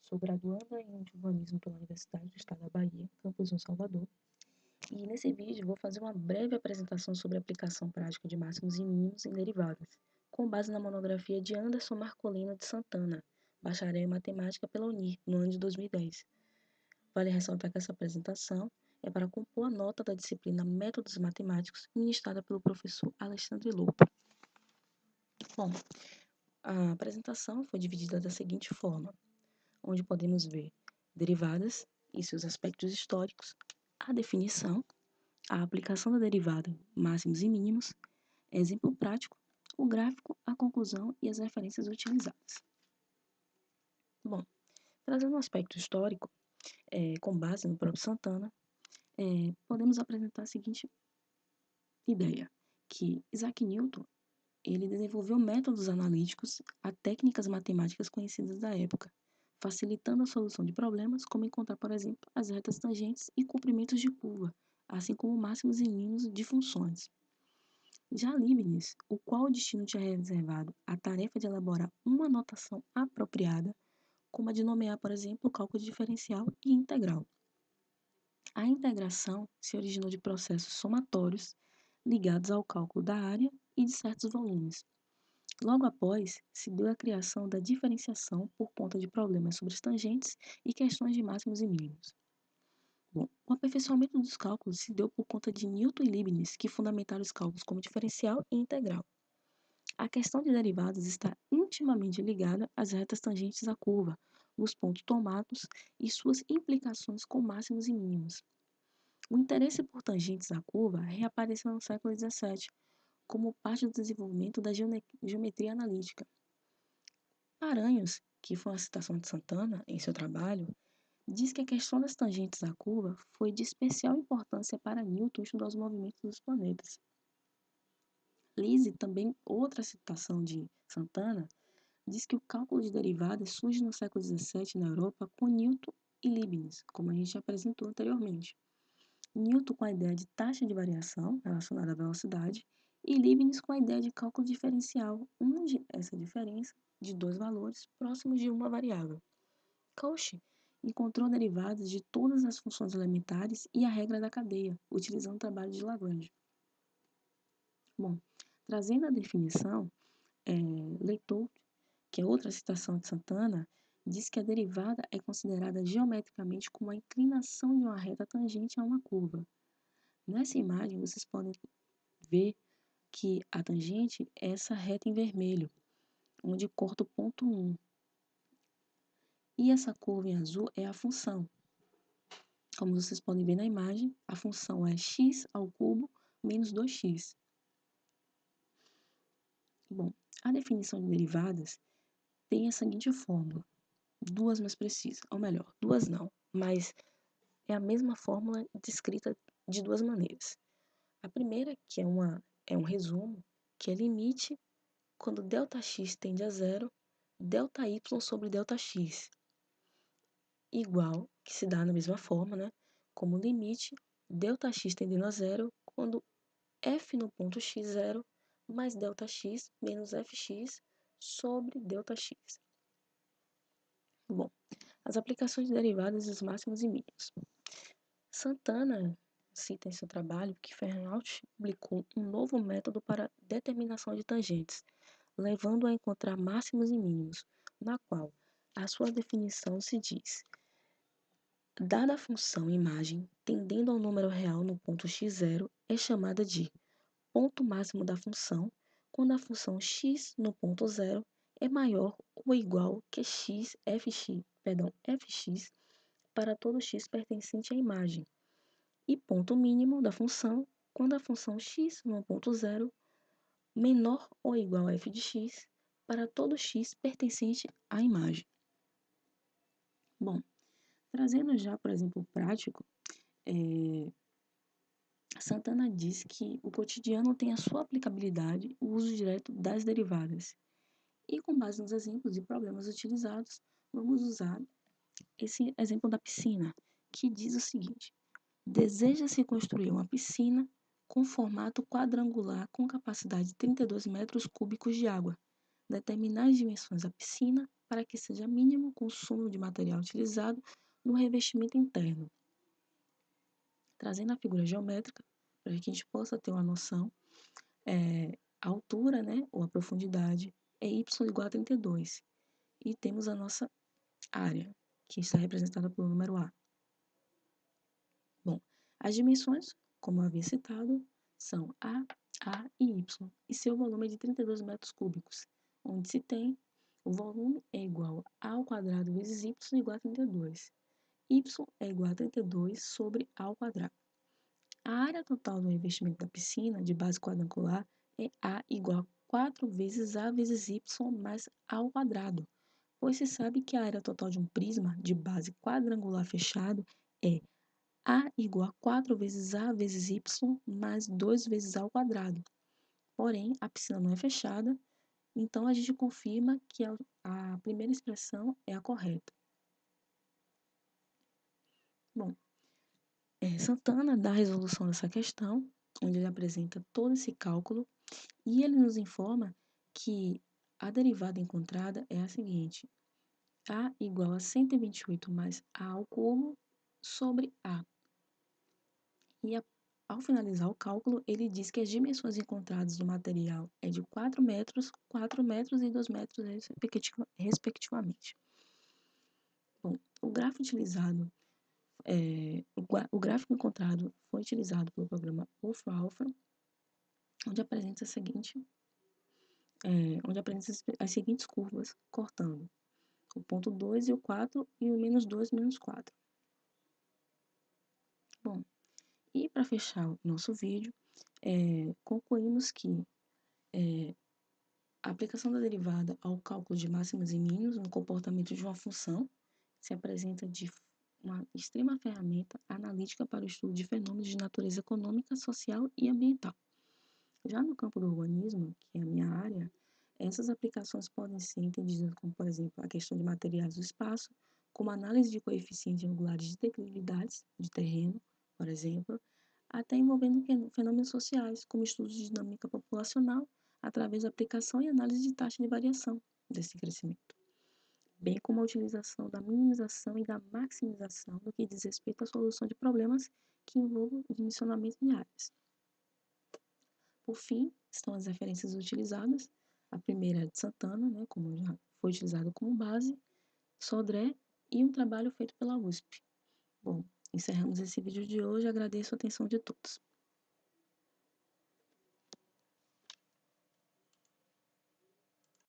Sou graduanda em urbanismo pela Universidade do Estado da Bahia, campus no Salvador. E nesse vídeo vou fazer uma breve apresentação sobre a aplicação prática de máximos e mínimos em derivadas, com base na monografia de Anderson Marcolino de Santana, bacharel em matemática pela UNIR, no ano de 2010. Vale ressaltar que essa apresentação é para compor a nota da disciplina Métodos Matemáticos, ministrada pelo professor Alexandre Lopo. Bom, a apresentação foi dividida da seguinte forma, onde podemos ver derivadas e seus aspectos históricos, a definição, a aplicação da derivada, máximos e mínimos, exemplo prático, o gráfico, a conclusão e as referências utilizadas. Bom, trazendo um aspecto histórico, com base no próprio Santana, podemos apresentar a seguinte ideia, que Isaac Newton ele desenvolveu métodos analíticos a técnicas matemáticas conhecidas da época, facilitando a solução de problemas, como encontrar, por exemplo, as retas tangentes e comprimentos de curva, assim como máximos e mínimos de funções. Já Leibniz, o qual o destino tinha reservado a tarefa de elaborar uma notação apropriada, como a de nomear, por exemplo, o cálculo diferencial e integral. A integração se originou de processos somatórios ligados ao cálculo da área e de certos volumes. Logo após, se deu a criação da diferenciação por conta de problemas sobre as tangentes e questões de máximos e mínimos. Bom, o aperfeiçoamento dos cálculos se deu por conta de Newton e Leibniz, que fundamentaram os cálculos como diferencial e integral. A questão de derivadas está intimamente ligada às retas tangentes à curva, os pontos tomados e suas implicações com máximos e mínimos. O interesse por tangentes à curva reapareceu no século XVII, como parte do desenvolvimento da geometria analítica. Paranhos, que foi uma citação de Santana em seu trabalho, diz que a questão das tangentes à curva foi de especial importância para Newton estudar os movimentos dos planetas. Lise, também outra citação de Santana, diz que o cálculo de derivadas surge no século XVII na Europa com Newton e Leibniz, como a gente apresentou anteriormente. Newton com a ideia de taxa de variação relacionada à velocidade e Leibniz com a ideia de cálculo diferencial, onde essa diferença de dois valores próximos de uma variável. Cauchy encontrou derivadas de todas as funções elementares e a regra da cadeia, utilizando o trabalho de Lagrange. Bom, trazendo a definição, Leibniz, que é outra citação de Santana, diz que a derivada é considerada geometricamente como a inclinação de uma reta tangente a uma curva. Nessa imagem, vocês podem ver que a tangente é essa reta em vermelho, onde corta o ponto 1. E essa curva em azul é a função. Como vocês podem ver na imagem, a função é x ao cubo menos 2x. Bom, a definição de derivadas tem a seguinte fórmula, duas mais precisas, ou melhor, duas não, mas é a mesma fórmula descrita de duas maneiras. A primeira, que é um resumo, que é limite quando ΔX tende a zero, ΔY sobre ΔX, igual, que se dá na mesma forma, né, como limite ΔX tendendo a zero quando f no ponto x0 mais ΔX menos fx sobre ΔX. Bom, as aplicações de derivadas dos máximos e mínimos. Santana cita em seu trabalho que Fernald publicou um novo método para determinação de tangentes, levando a encontrar máximos e mínimos, na qual a sua definição se diz: dada a função imagem tendendo ao número real no ponto x0 é chamada de ponto máximo da função quando a função x no ponto 0 é maior ou igual que fx para todo x pertencente à imagem, e ponto mínimo da função quando a função x no ponto 0 menor ou igual a f de x para todo x pertencente à imagem. Bom, trazendo já, por exemplo, prático, Santana diz que o cotidiano tem a sua aplicabilidade, o uso direto das derivadas. E com base nos exemplos e problemas utilizados, vamos usar esse exemplo da piscina, que diz o seguinte: deseja-se construir uma piscina com formato quadrangular com capacidade de 32 metros cúbicos de água. determinar as dimensões da piscina para que seja mínimo o consumo de material utilizado no revestimento interno, trazendo a figura geométrica para que a gente possa ter uma noção. A altura, né, ou a profundidade é y igual a 32 e temos a nossa área, que está representada pelo número A. Bom, as dimensões, como eu havia citado, são A e Y, e seu volume é de 32 metros cúbicos, onde se tem o volume é igual a ao quadrado vezes Y igual a 32. Y é igual a 32 sobre A ao quadrado. A área total do revestimento da piscina de base quadrangular é A igual a 4 vezes A vezes Y mais A ao quadrado, pois se sabe que a área total de um prisma de base quadrangular fechado é A igual a 4 vezes A vezes Y mais 2 vezes A ao quadrado. Porém, a piscina não é fechada, então a gente confirma que a primeira expressão é a correta. Bom, Santana dá a resolução dessa questão, onde ele apresenta todo esse cálculo, e ele nos informa que a derivada encontrada é a seguinte: A igual a 128 mais A ao cubo sobre A. E ao finalizar o cálculo, ele diz que as dimensões encontradas do material é de 4 metros e 2 metros, respectivamente. Bom, o gráfico utilizado, o gráfico encontrado foi utilizado pelo programa Wolf-Alpha, onde apresenta as seguintes curvas, cortando o ponto 2 e o 4 e o menos 2, menos 4. Bom, e para fechar o nosso vídeo, concluímos que a aplicação da derivada ao cálculo de máximos e mínimos no comportamento de uma função se apresenta de uma extrema ferramenta analítica para o estudo de fenômenos de natureza econômica, social e ambiental. Já no campo do urbanismo, que é a minha área, essas aplicações podem ser entendidas como, por exemplo, a questão de materiais do espaço, como análise de coeficientes angulares de declividades de terreno, por exemplo, até envolvendo fenômenos sociais, como estudos de dinâmica populacional, através da aplicação e análise de taxa de variação desse crescimento, bem como a utilização da minimização e da maximização no que diz respeito à solução de problemas que envolvam o dimensionamento de áreas. Por fim, estão as referências utilizadas. A primeira é de Santana, né, como já foi utilizado como base, Sodré e um trabalho feito pela USP. Bom, encerramos esse vídeo de hoje. Agradeço a atenção de todos.